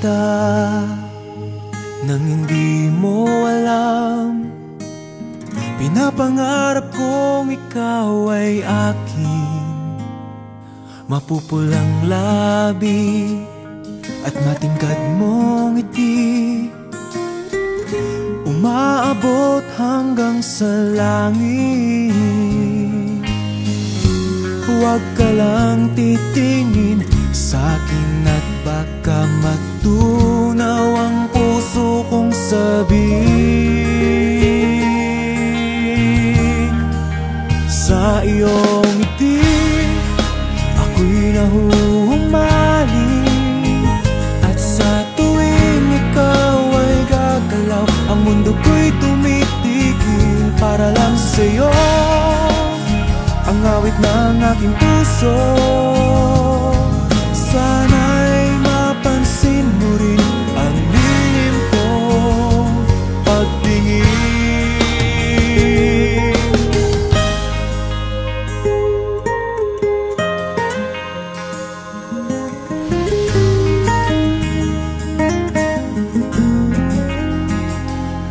kita nang hindi mo alam. Pinapangarap kong ikaw ay akin, mapupulang labi at matingkad mong ngiti, umaabot hanggang sa langit. Huwag ka lang titingin sa'kin at baka matunaw ang puso kong sabik. Sa iyong ngiti ako'y nahuhumaling, at sa tuwing ikaw ay gagalaw, ang mundo ko'y tumitigil para lang sa'yo. Ang awit ng aking puso, sana'y mapansin mo rin ang lihim kong pagtingin.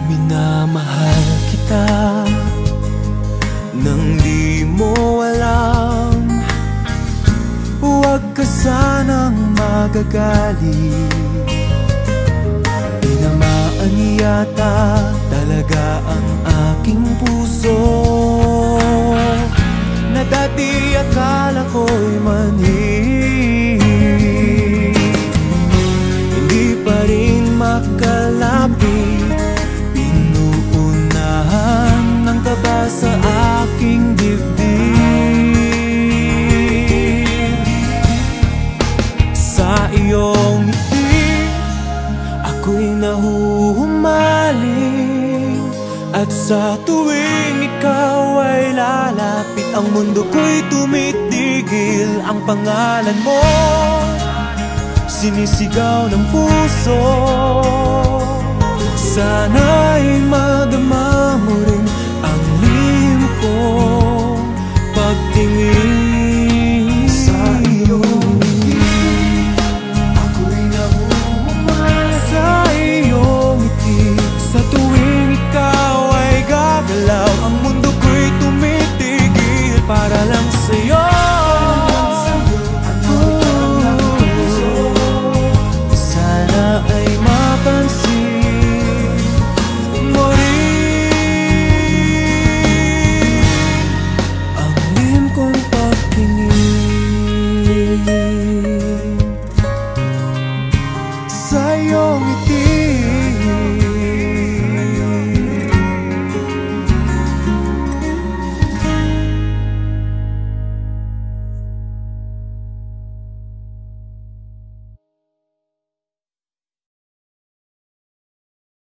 Minamahal kita nang di mo alam. Huwag ka sanang magagalit, tinamaan yata talaga ang aking puso, na dati akala ko'y mani. Hindi pa rin makalapit, pinuunahan ng kaba sa aking dibdib. Sa iyong ngiti ako'y nahuhumaling, at sa tuwing ikaw ay lalapit, ang mundo ko'y tumitigil. Ang pangalan mo sinisigaw ng puso, sana'y